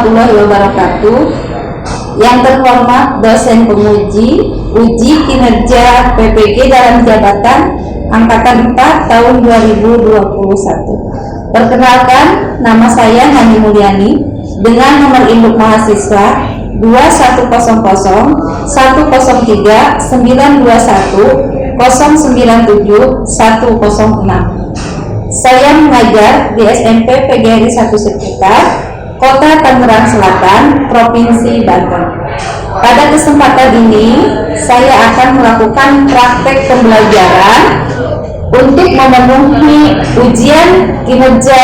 warahmatullahi wabarakatuh. Yang terhormat dosen penguji uji kinerja PPG dalam jabatan Angkatan 4 tahun 2021. Perkenalkan, nama saya Hani Mulyani dengan nomor induk mahasiswa 2100 103 921 097 106. Saya mengajar di SMP PGRI 1 Sekitar, Kota Tangerang Selatan, Provinsi Banten. Pada kesempatan ini, saya akan melakukan praktek pembelajaran untuk memenuhi ujian kinerja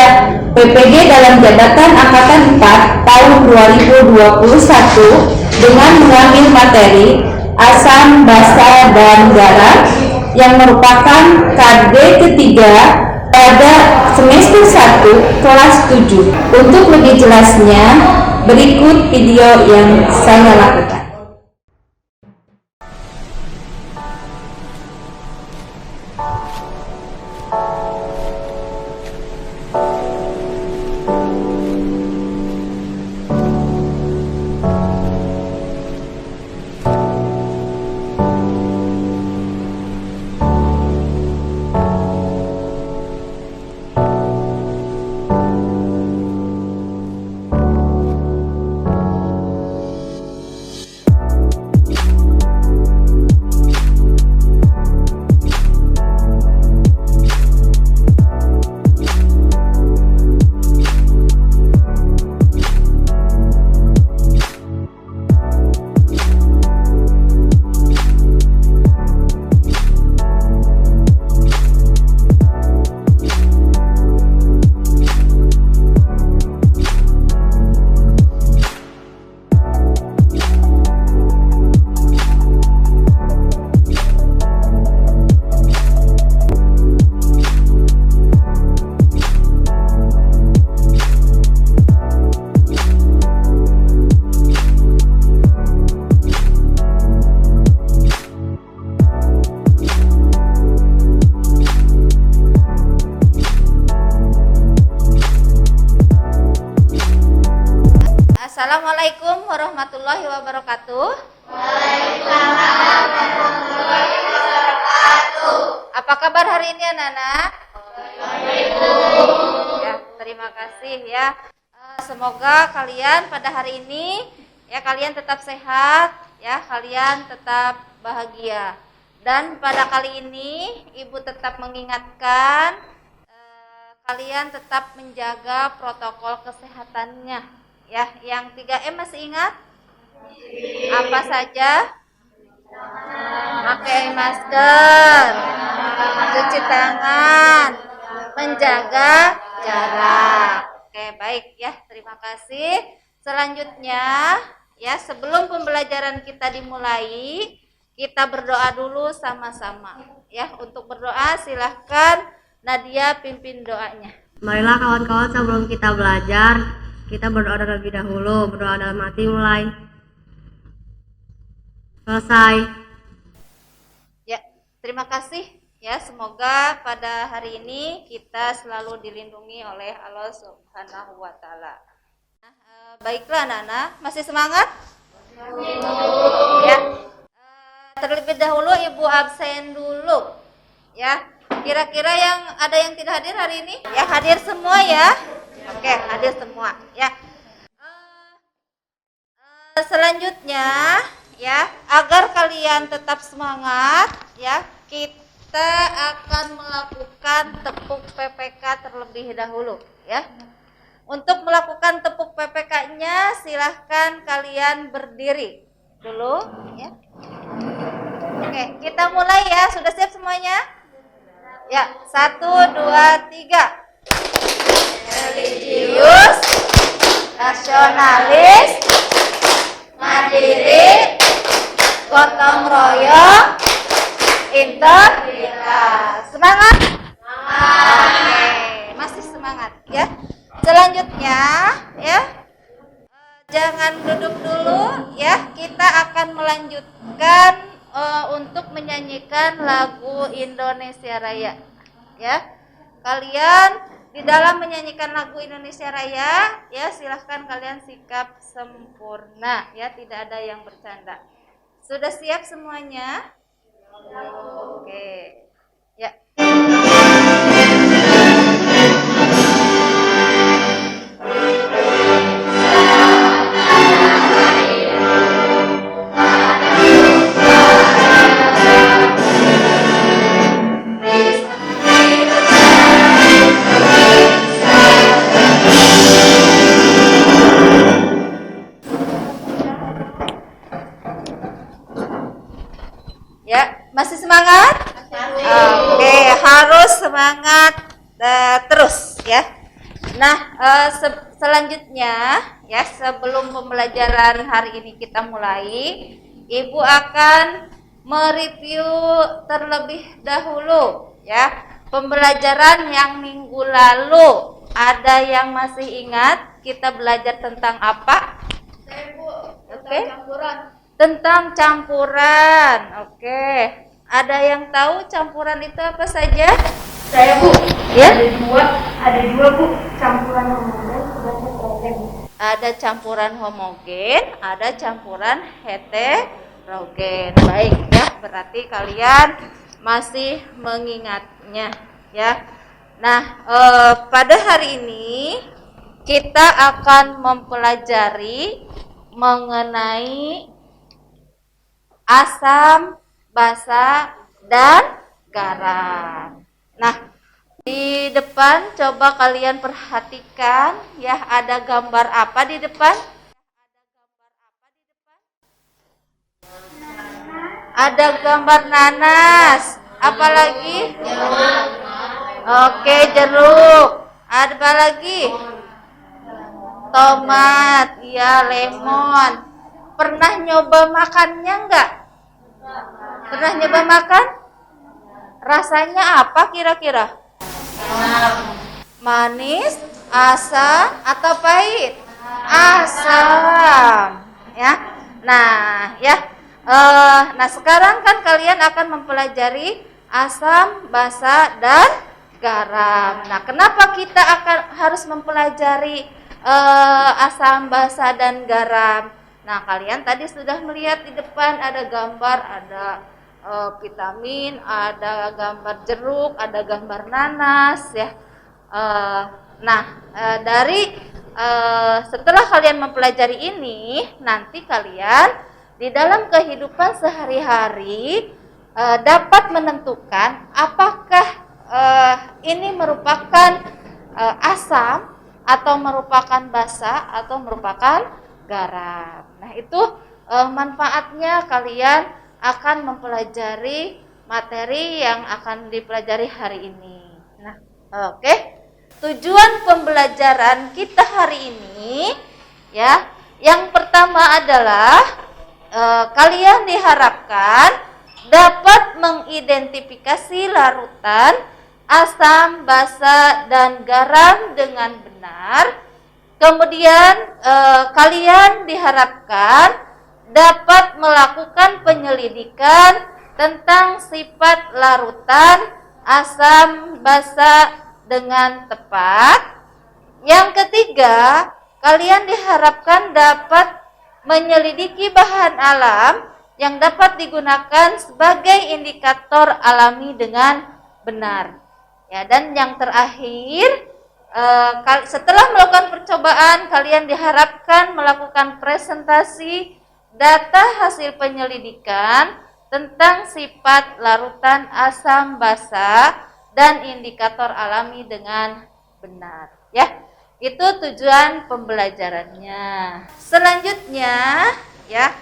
PPG dalam jabatan Angkatan 4 tahun 2021 dengan mengambil materi Asam, Basa, dan Garam yang merupakan KD ketiga pada semester 1 kelas 7. Untuk lebih jelasnya, berikut video yang saya lakukan. Assalamualaikum warahmatullahi wabarakatuh. Waalaikumsalam warahmatullahi wabarakatuh. Apa kabar hari ini anak-anak? Waalaikumsalam. Ya, terima kasih ya. Semoga kalian pada hari ini ya kalian tetap sehat, ya kalian tetap bahagia. Dan pada kali ini Ibu tetap mengingatkan kalian tetap menjaga protokol kesehatannya. Ya, yang 3M masih ingat? Apa saja? Pakai masker, cuci tangan, menjaga jarak. Oke, baik ya, terima kasih. Selanjutnya, ya sebelum pembelajaran kita dimulai, kita berdoa dulu sama-sama. Ya, untuk berdoa silahkan Nadia pimpin doanya. Marilah kawan-kawan sebelum kita belajar, kita berdoa terlebih dahulu. Berdoa dalam hati mulai. Selesai. Ya, terima kasih. Ya, semoga pada hari ini kita selalu dilindungi oleh Allah Subhanahu wa taala. Nah, baiklah anak-anak, masih semangat? Ya. Terlebih dahulu Ibu absen dulu. Ya. Kira-kira ada yang tidak hadir hari ini? Ya, hadir semua ya. Oke, hadir semua ya. Selanjutnya ya, agar kalian tetap semangat ya, kita akan melakukan tepuk PPK terlebih dahulu ya. Untuk melakukan tepuk PPK-nya silahkan kalian berdiri dulu ya. Oke, kita mulai ya. Sudah siap semuanya? Ya, 1, 2, 3. Religius, nasionalis, mandiri, gotong royong, integritas. Semangat? Oke, masih semangat ya. Selanjutnya ya, jangan duduk dulu ya. Kita akan melanjutkan untuk menyanyikan lagu Indonesia Raya ya. Kalian di dalam menyanyikan lagu Indonesia Raya, ya silahkan kalian sikap sempurna, ya tidak ada yang bercanda. Sudah siap semuanya? Oke, ya. Ya, masih semangat? Oke, harus semangat terus ya. Nah, selanjutnya ya sebelum pembelajaran hari ini kita mulai, Ibu akan mereview terlebih dahulu ya pembelajaran yang minggu lalu. Ada yang masih ingat kita belajar tentang apa? Oke. Tentang campuran. Oke. Ada yang tahu campuran itu apa saja? Saya, Bu. Ya? Ada dua, Bu. Campuran homogen dan heterogen. Ada campuran homogen, ada campuran heterogen. Baik ya, berarti kalian masih mengingatnya ya. Nah, pada hari ini kita akan mempelajari mengenai asam, basa, dan garam. Nah, di depan coba kalian perhatikan ya, ada gambar apa di depan? Ada gambar nanas. Apalagi? Oke, jeruk. Ada apa lagi? Tomat, ya, lemon. Pernah nyoba makannya enggak? Pernah nyoba makan? Rasanya apa kira-kira? Manis, asam, atau pahit? Asam, ya. Nah, ya. Nah sekarang kan kalian akan mempelajari asam, basa, dan garam. Nah, kenapa kita harus mempelajari asam, basa, dan garam? Nah, kalian tadi sudah melihat di depan ada gambar, ada vitamin, ada gambar jeruk, ada gambar nanas, ya. Setelah kalian mempelajari ini, nanti kalian di dalam kehidupan sehari-hari dapat menentukan apakah ini merupakan asam atau merupakan basa atau merupakan garam. Nah, itu manfaatnya kalian akan mempelajari materi yang akan dipelajari hari ini. Nah, oke. Tujuan pembelajaran kita hari ini ya, yang pertama adalah kalian diharapkan dapat mengidentifikasi larutan asam, basa, dan garam dengan benar. Kemudian kalian diharapkan dapat melakukan penyelidikan tentang sifat larutan asam, basa dengan tepat. Yang ketiga, kalian diharapkan dapat menyelidiki bahan alam yang dapat digunakan sebagai indikator alami dengan benar. Ya, dan yang terakhir, setelah melakukan percobaan, kalian diharapkan melakukan presentasi data hasil penyelidikan tentang sifat larutan asam basa dan indikator alami dengan benar. Ya, itu tujuan pembelajarannya. Selanjutnya, ya,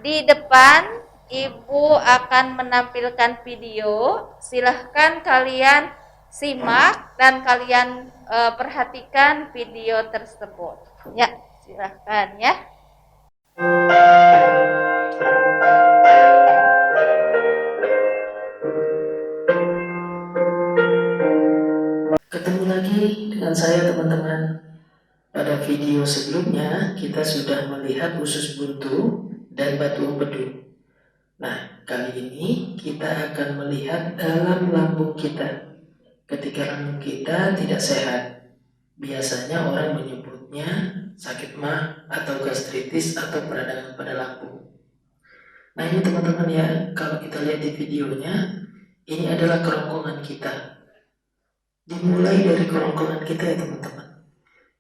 di depan Ibu akan menampilkan video. Silahkan kalian simak dan kalian perhatikan video tersebut. Ya, silahkan ya. Ketemu lagi dengan saya teman-teman. Pada video sebelumnya kita sudah melihat usus buntu dan batu empedu. Nah, kali ini kita akan melihat dalam lambung kita. ketika lambung kita tidak sehat. Biasanya orang menyebutnya sakit mah atau gastritis atau peradangan pada lambung. Nah ini teman-teman ya, kalau kita lihat di videonya, ini adalah kerongkongan kita. Dimulai dari kerongkongan kita ya teman-teman.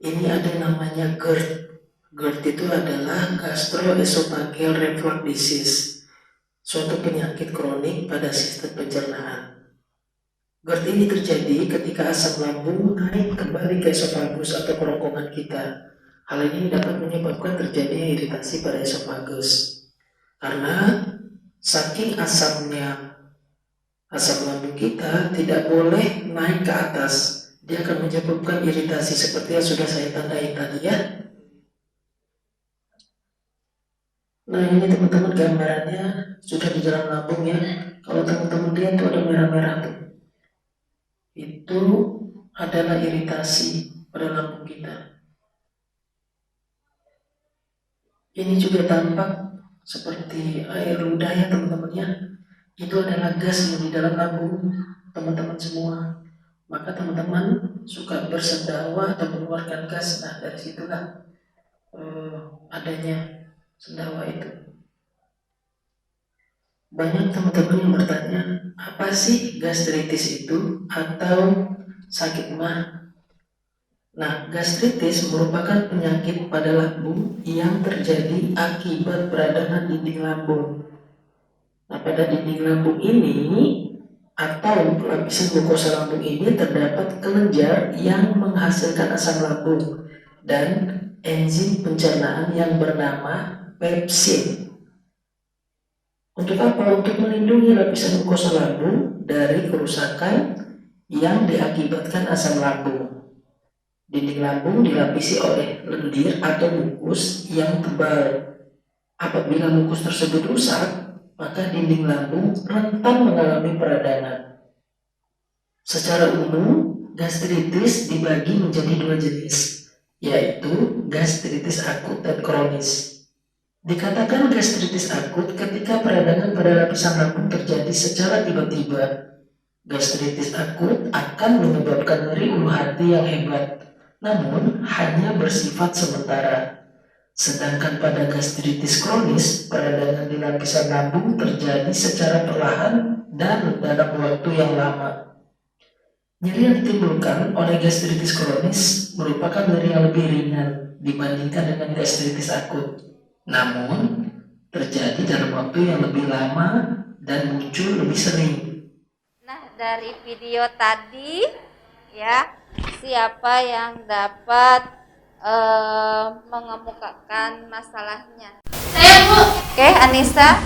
Ini ada namanya GERD. GERD itu adalah gastroesophageal reflux disease, suatu penyakit kronik pada sistem pencernaan. GERD ini terjadi ketika asam lambung naik kembali ke esofagus atau kerongkongan kita. Hal ini dapat menyebabkan terjadinya iritasi pada esofagus. Karena saking asamnya, asam lambung kita tidak boleh naik ke atas. Dia akan menyebabkan iritasi seperti yang sudah saya tandai tadi ya. Nah ini teman-teman gambarannya sudah di dalam lambung ya. Kalau teman-teman lihat tuh ada merah-merah tuh. Itu adalah iritasi pada lambung kita. Ini juga tampak seperti air ludah ya teman-teman ya. Itu adalah gas yang di dalam lambung teman-teman semua. Maka teman-teman suka bersendawa atau mengeluarkan gas. Nah dari situlah adanya sendawa itu. Banyak teman-teman yang bertanya, apa sih gastritis itu atau sakit mah? Nah, gastritis merupakan penyakit pada lambung yang terjadi akibat peradangan dinding lambung. Nah, pada dinding lambung ini atau lapisan mukosa lambung ini terdapat kelenjar yang menghasilkan asam lambung dan enzim pencernaan yang bernama pepsin. Untuk apa? Untuk melindungi lapisan mukosa lambung dari kerusakan yang diakibatkan asam lambung. Dinding lambung dilapisi oleh lendir atau mukus yang tebal. Apabila mukus tersebut rusak, maka dinding lambung rentan mengalami peradangan. Secara umum, gastritis dibagi menjadi dua jenis, yaitu gastritis akut dan kronis. Dikatakan gastritis akut ketika peradangan pada lapisan lambung terjadi secara tiba-tiba. Gastritis akut akan menyebabkan nyeri ulu hati yang hebat, namun hanya bersifat sementara. Sedangkan pada gastritis kronis, peradangan di lapisan lambung terjadi secara perlahan dan dalam waktu yang lama. Nyeri yang ditimbulkan oleh gastritis kronis merupakan nyeri yang lebih ringan dibandingkan dengan gastritis akut. Namun, terjadi dalam waktu yang lebih lama dan muncul lebih sering. Nah, dari video tadi ya, siapa yang dapat mengemukakan masalahnya? Saya, Bu. Oke, Anissa.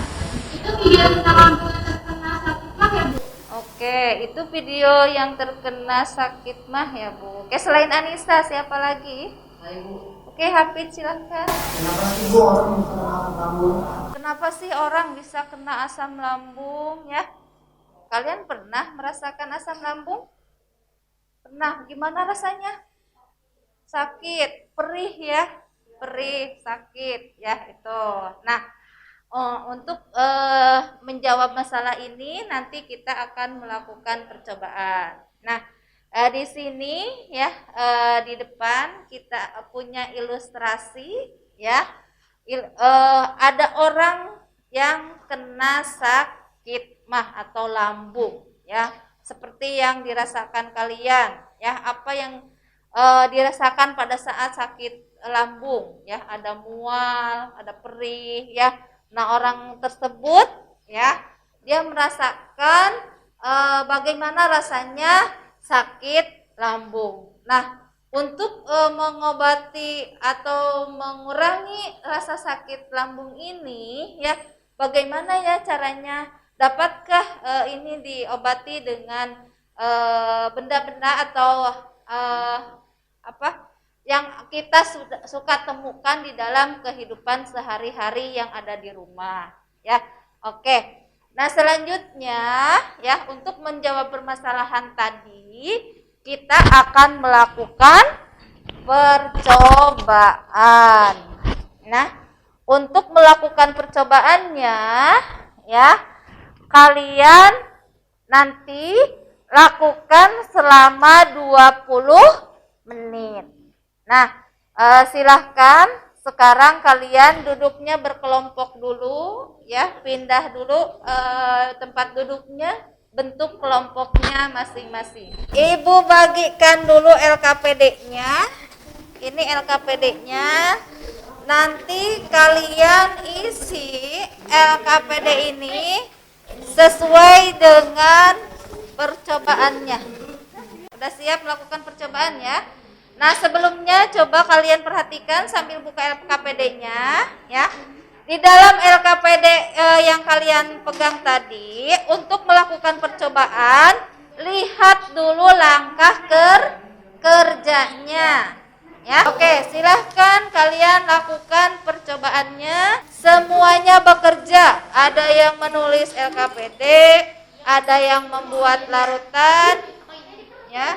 Itu video tentang lambung yang terkena sakit mah ya, Bu? Oke, itu video yang terkena sakit mah ya, Bu. Oke, selain Anissa, siapa lagi? Saya Bu, Oke, Hafid silahkan. kenapa sih Bu orang kena asam lambung? Kenapa sih orang bisa kena asam lambung ya? Kalian pernah merasakan asam lambung? Pernah? Gimana rasanya? Sakit, perih ya, perih, sakit ya itu. Nah, untuk menjawab masalah ini nanti kita akan melakukan percobaan. Nah, di sini ya di depan kita punya ilustrasi ya. Ada orang yang kena sakit mah atau lambung ya, seperti yang dirasakan kalian ya. Apa yang dirasakan pada saat sakit lambung ya, ada mual, ada perih ya. Nah, orang tersebut ya, dia merasakan bagaimana rasanya sakit lambung. Nah, untuk mengobati atau mengurangi rasa sakit lambung ini ya, bagaimana ya caranya? Dapatkah ini diobati dengan benda-benda atau apa yang kita suka temukan di dalam kehidupan sehari-hari yang ada di rumah ya. Oke. Nah, selanjutnya ya, untuk menjawab permasalahan tadi kita akan melakukan percobaan. Nah, untuk melakukan percobaannya ya, kalian nanti lakukan selama 20 menit. Nah, silahkan sekarang kalian duduknya berkelompok dulu ya, pindah dulu tempat duduknya, bentuk kelompoknya masing-masing. Ibu bagikan dulu LKPD-nya. Ini LKPD-nya. Nanti kalian isi LKPD ini sesuai dengan percobaannya. Udah siap melakukan percobaan ya? Nah, sebelumnya coba kalian perhatikan sambil buka LKPD-nya ya. Di dalam LKPD yang kalian pegang tadi, untuk melakukan percobaan, lihat dulu langkah kerjanya. Ya, oke, silahkan kalian lakukan percobaannya. Semuanya bekerja. Ada yang menulis LKPD, ada yang membuat larutan, ya,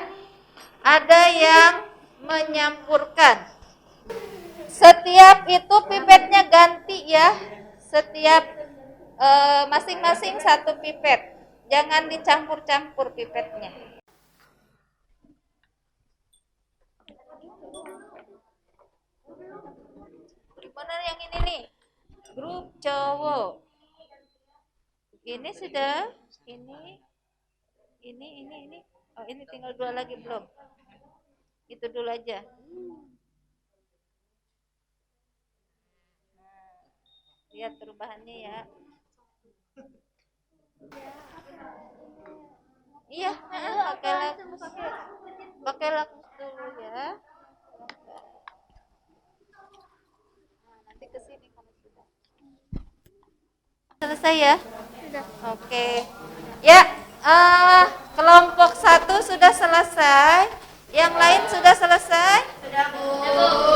ada yang menyampurkan. Setiap itu pipetnya ganti ya. Setiap masing-masing satu pipet. Jangan dicampur-campur pipetnya. Gimana yang ini nih? Grup cowok. Ini sudah, ini. Oh, ini tinggal 2 lagi belum? Itu dulu aja. Lihat perubahannya ya. Iya, pakai lakus dulu ya. Nanti kesini kalau sudah. Selesai ya? Sudah. Oke. Ya, kelompok 1 sudah selesai. Yang lain sudah selesai? Sudah, Bu.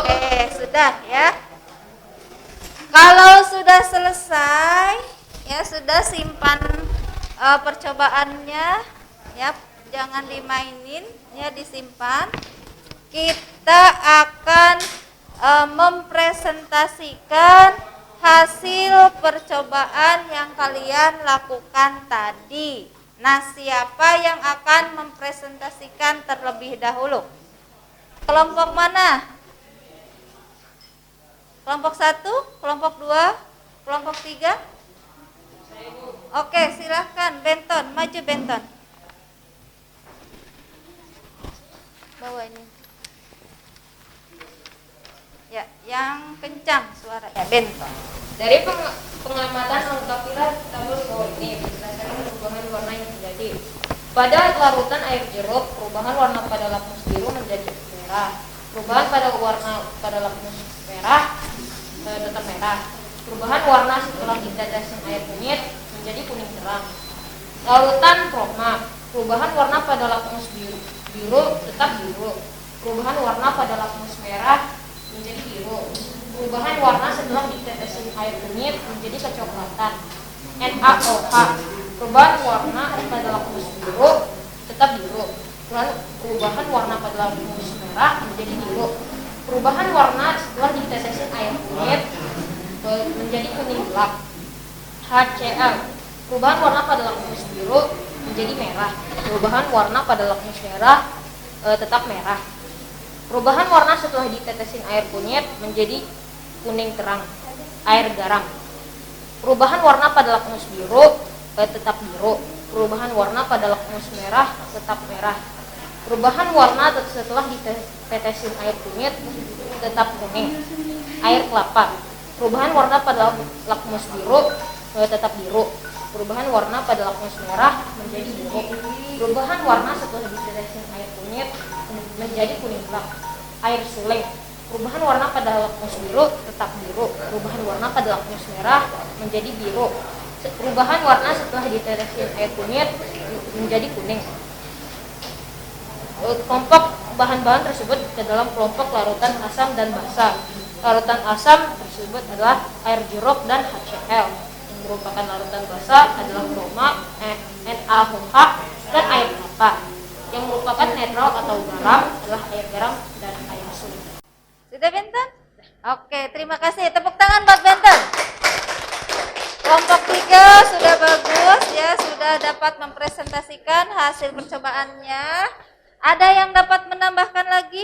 Oke, sudah ya. Kalau sudah selesai, ya sudah simpan percobaannya, ya jangan dimainin, ya disimpan. Kita akan mempresentasikan hasil percobaan yang kalian lakukan tadi. Nah, siapa yang akan mempresentasikan terlebih dahulu? Kelompok mana? Kelompok 1, kelompok 2, kelompok 3? Oke, silahkan Benton, maju Benton. Bawa ini. Ya, yang kencang suaranya Benton. Dari pengamatan alkafilah tabel bawah ini berdasarkan perubahan warna yang terjadi. Pada larutan air jeruk, perubahan warna pada lakmus biru menjadi merah. Perubahan pada warna pada lakmus merah tetap merah. Perubahan warna setelah ditetesin air kunyit menjadi kuning terang. Larutan kroma, perubahan warna pada lakmus biru tetap biru. Perubahan warna pada lakmus merah menjadi biru. Perubahan warna setelah ditetesin air kunyit menjadi kecoklatan. NaOH, perubahan warna pada lakmus biru tetap biru. Perubahan warna pada lakmus merah menjadi biru. Perubahan warna setelah ditetesin air kunyit menjadi kuning gelap. HCl, perubahan warna pada lakmus biru menjadi merah. Perubahan warna pada lakmus merah tetap merah. Perubahan warna setelah ditetesin air kunyit menjadi kuning terang. Air garam, perubahan warna pada lakmus biru tetap biru. Perubahan warna pada lakmus merah tetap merah. Perubahan warna setelah ditetesin air kunyit tetap kuning. Air kelapa, perubahan warna pada lakmus biru tetap biru. Perubahan warna pada lakmus merah menjadi biru. Perubahan warna setelah ditetesin air kunyit menjadi kuning gelap. Air suling, perubahan warna pada lakmus biru tetap biru. Perubahan warna pada lakmus merah menjadi biru. Perubahan warna setelah ditetesin air kunyit menjadi kuning. Kelompok bahan-bahan tersebut ke dalam kelompok larutan asam dan basa. Larutan asam tersebut adalah air jeruk dan HCl. Yang merupakan larutan basa adalah kroma, NaOH, dan air kelapa. Yang merupakan netral atau garam adalah air garam dan air suling. Sudah Benton? Oke, terima kasih. Tepuk tangan buat Benton. Kelompok 3 sudah bagus ya. semoga sudah dapat mempresentasikan hasil percobaannya. Ada yang dapat menambahkan lagi?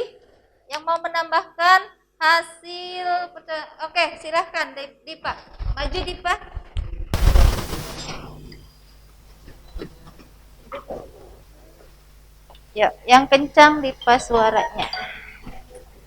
Yang mau menambahkan hasil Oke, silahkan Dipa. Maju Dipa. Ya, yang kencang Dipa suaranya.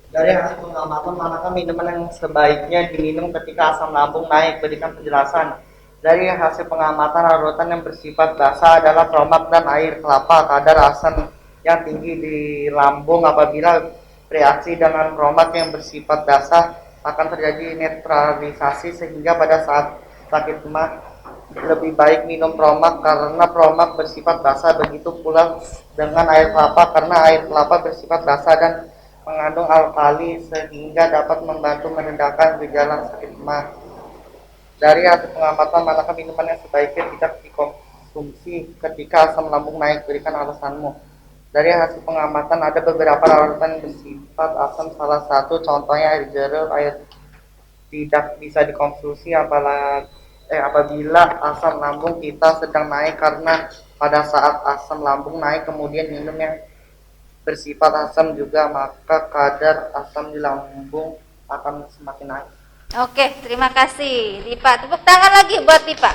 Dari hasil pengamatan, manakah minuman yang sebaiknya diminum ketika asam lambung naik? Berikan penjelasan. Dari hasil pengamatan, larutan yang bersifat basah adalah kromat dan air kelapa. Kadar asam yang tinggi di lambung apabila bereaksi dengan kromat yang bersifat basah akan terjadi netralisasi, sehingga pada saat sakit mah lebih baik minum kromat karena kromat bersifat basah. Begitu pula dengan air kelapa karena air kelapa bersifat basah dan mengandung alkali sehingga dapat membantu meredakan gejala sakit mah. Dari hasil pengamatan, manakah minuman yang sebaiknya tidak dikonsumsi ketika asam lambung naik? Berikan alasanmu. Dari hasil pengamatan, ada beberapa larutan yang bersifat asam. Salah satu contohnya air jeruk. Air tidak bisa dikonsumsi apabila asam lambung kita sedang naik, karena pada saat asam lambung naik kemudian minum yang bersifat asam juga, maka kadar asam di lambung akan semakin naik. Oke, terima kasih Dipa. Tepuk tangan lagi buat Dipa.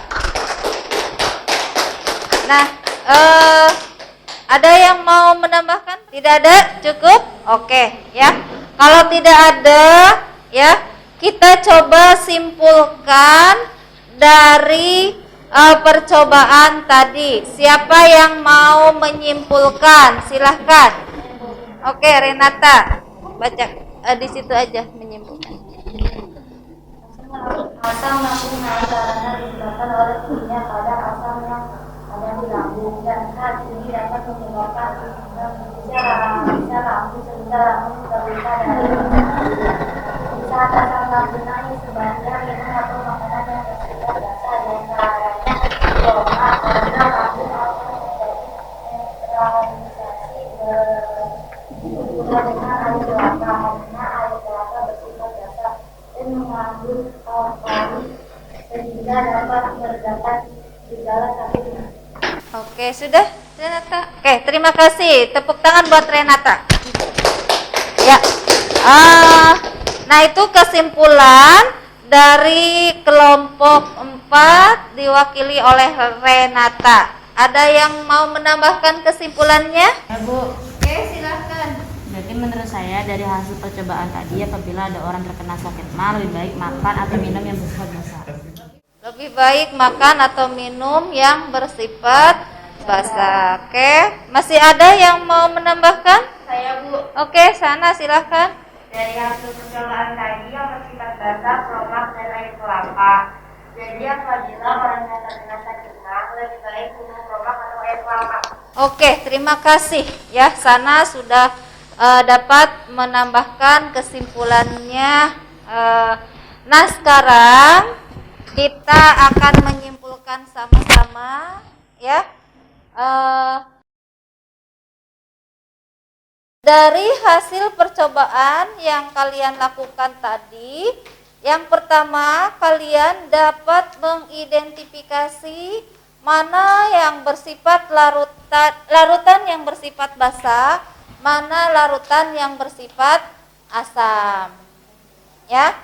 Nah, ada yang mau menambahkan? Tidak ada? Cukup? Oke, ya. Kalau tidak ada, ya, kita coba simpulkan dari percobaan tadi. Siapa yang mau menyimpulkan? Silahkan. Oke, Renata, baca di situ aja menyimpulkan. Asam lambung naik karena disebabkan oleh tingginya kadar asam yang ada di lambung, dan hal ini dapat menyebabkan bisa lambung sehingga lambung terluka dari saat asam lambung naik. Sebaiknya minum atau makanan yang bersifat basah, dan caranya kromat karena lambung akan terjadi netralisasi dengan air kelapa, karena air kelapa bersifat basah dan mengandung alkali sehingga dapat meredakan gejala sakit mah. Oke, sudah Renata. Oke, terima kasih. Tepuk tangan buat Renata. Ya. Nah, itu kesimpulan dari kelompok 4 diwakili oleh Renata. Ada yang mau menambahkan kesimpulannya? Ya Bu, Oke, silahkan. jadi menurut saya dari hasil percobaan tadi, apabila ada orang terkena sakit mah lebih baik makan atau minum yang bersifat basah. Lebih baik makan atau minum yang bersifat basah. Oke, masih ada yang mau menambahkan? Saya Bu, Oke, sana silahkan. dari hasil percobaan tadi yang bersifat basah, kromat dan air kelapa. Jadi apabila orang yang terkena sakit mah lebih baik minum kromat atau air kelapa. Oke, terima kasih. Ya, sana sudah dapat menambahkan kesimpulannya. Nah, sekarang kita akan menyimpulkan sama-sama, ya. Dari hasil percobaan yang kalian lakukan tadi, yang pertama kalian dapat mengidentifikasi mana yang bersifat larutan yang bersifat basah, mana larutan yang bersifat asam. Ya.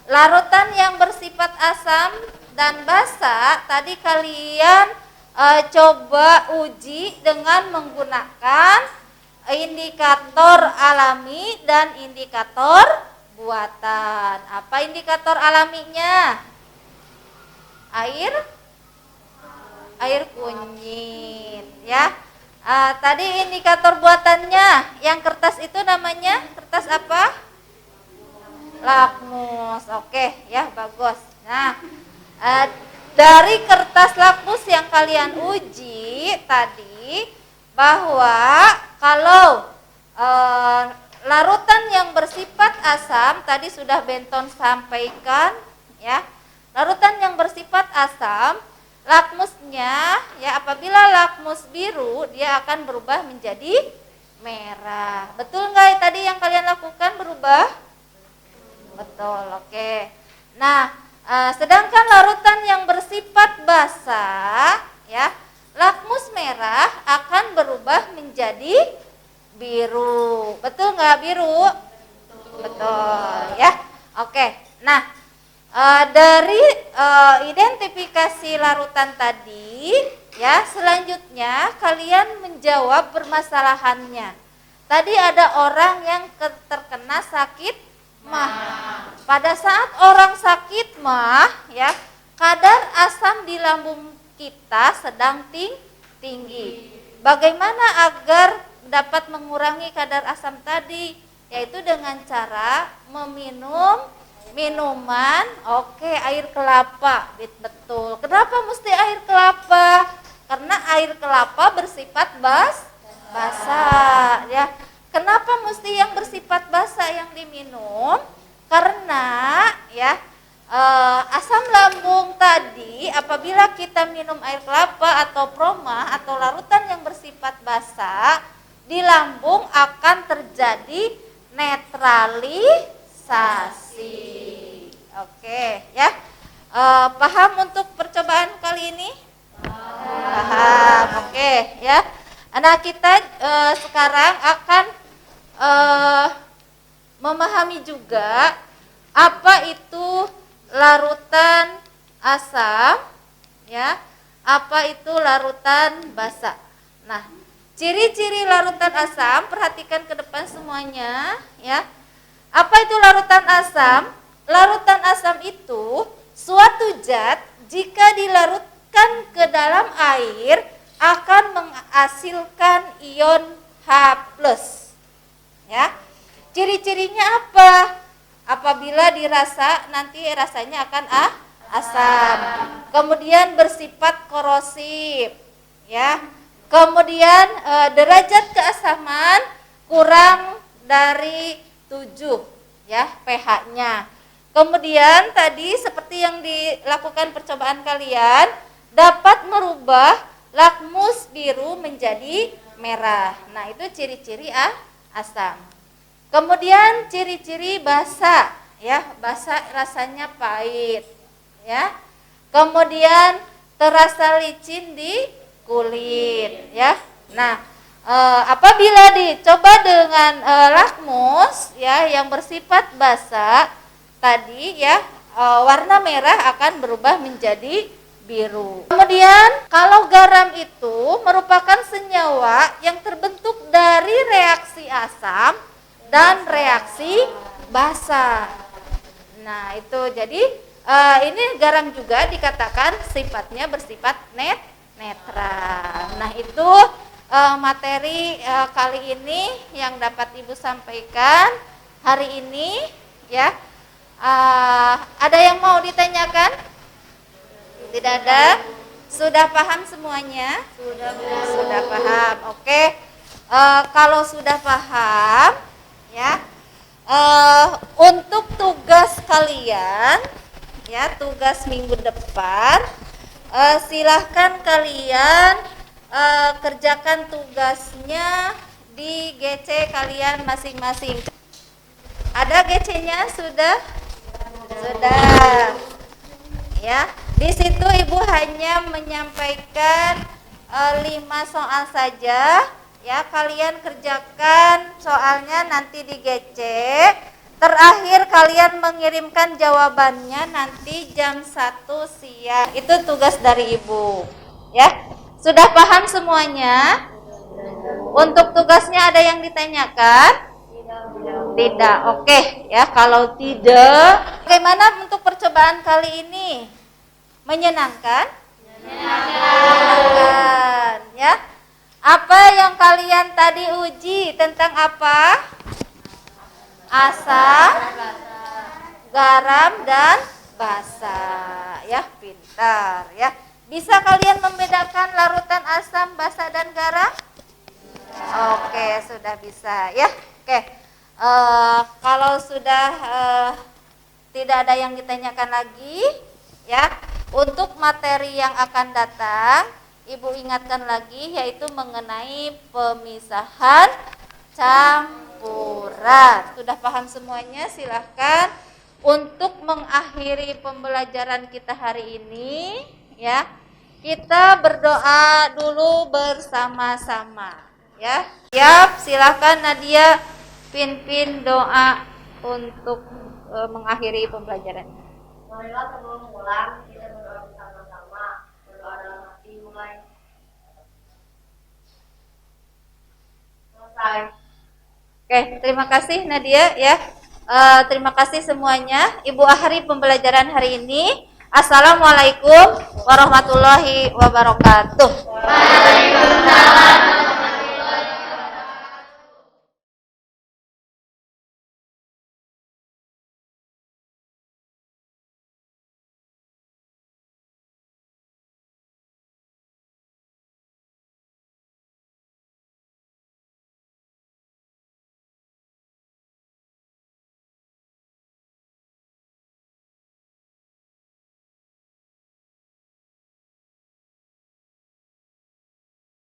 Larutan yang bersifat asam dan basah tadi kalian coba uji dengan menggunakan indikator alami dan indikator buatan. Apa indikator alaminya? Air kunyit, ya. Tadi indikator buatannya yang kertas itu namanya kertas apa? Lakmus. Oke, ya, bagus. Nah, dari kertas lakmus yang kalian uji tadi, bahwa kalau larutan yang bersifat asam tadi sudah Benton sampaikan, ya. Larutan yang bersifat asam, lakmusnya, ya, apabila lakmus biru dia akan berubah menjadi merah. Betul nggak tadi yang kalian lakukan berubah? Betul. Oke. Nah, sedangkan larutan yang bersifat basah, ya, lakmus merah akan berubah menjadi biru. Betul nggak biru? Betul ya. Oke. Nah, dari identifikasi larutan tadi, ya, selanjutnya kalian menjawab permasalahannya. Tadi ada orang yang terkena sakit mah. Pada saat orang sakit mah, ya, kadar asam di lambung kita sedang tinggi. Bagaimana agar dapat mengurangi kadar asam tadi? Yaitu dengan cara meminum minuman, air kelapa. Betul. Kenapa mesti air kelapa? Karena air kelapa bersifat basah, ya. Kenapa mesti yang bersifat basah yang diminum? Karena, ya, asam lambung tadi apabila kita minum air kelapa atau proma atau larutan yang bersifat basah, di lambung akan terjadi netralisasi. Oke, ya. Paham untuk percobaan kali ini? Paham. Oke, ya. Nah, kita sekarang akan memahami juga apa itu larutan asam, ya. Apa itu larutan basa. Nah, ciri-ciri larutan asam, perhatikan ke depan semuanya, ya. Apa itu larutan asam? Larutan asam itu suatu zat jika dilarutkan ke dalam air akan menghasilkan ion H+. Ya. Ciri-cirinya apa? Apabila dirasa nanti rasanya akan asam. Kemudian bersifat korosif, ya. Kemudian derajat keasaman kurang dari 7, ya, pH-nya. Kemudian tadi seperti yang dilakukan percobaan kalian dapat merubah lakmus biru menjadi merah. Nah, itu ciri-ciri asam. Kemudian ciri-ciri basa, ya, basa rasanya pahit, ya. Kemudian terasa licin di kulit, ya. Nah, apabila dicoba dengan lakmus, ya, yang bersifat basa tadi, ya, warna merah akan berubah menjadi biru. Kemudian kalau garam itu merupakan senyawa yang terbentuk dari reaksi asam dan reaksi basa. Nah, itu jadi ini garam juga dikatakan sifatnya bersifat netral. Nah, itu materi kali ini yang dapat Ibu sampaikan hari ini, ya. Ada yang mau ditanyakan? Tidak ada? Sudah paham semuanya? Sudah paham. Oke. Kalau sudah paham, ya, untuk tugas kalian, ya, tugas minggu depan, silahkan kalian kerjakan tugasnya di GC kalian masing-masing. Ada GC-nya sudah? Sudah. Ya, di situ Ibu hanya menyampaikan 5 soal saja. Ya, kalian kerjakan soalnya nanti di GC. Terakhir kalian mengirimkan jawabannya nanti jam 1 siang. Itu tugas dari Ibu. Ya, sudah paham semuanya? Untuk tugasnya ada yang ditanyakan? Tidak. Oke, ya, kalau tidak, bagaimana untuk percobaan kali ini? Menyenangkan? Menyenangkan, ya. Apa yang kalian tadi uji tentang apa? Asam, garam dan basa, ya, pintar, ya. Bisa kalian membedakan larutan asam, basa dan garam? Oke, sudah bisa, ya. Oke. Kalau sudah tidak ada yang ditanyakan lagi, ya, untuk materi yang akan datang, Ibu ingatkan lagi, yaitu mengenai pemisahan campuran. Sudah paham semuanya? Silahkan untuk mengakhiri pembelajaran kita hari ini, ya. Kita berdoa dulu bersama-sama ya. Siap, silakan Nadia pimpin doa untuk mengakhiri pembelajaran. Marilah sebelum pulang kita berdoa bersama-sama. Berdoa dalam hati mulai. Selesai. Oke, terima kasih Nadia ya. Terima kasih semuanya. Ibu akhiri pembelajaran hari ini. Assalamualaikum warahmatullahi wabarakatuh.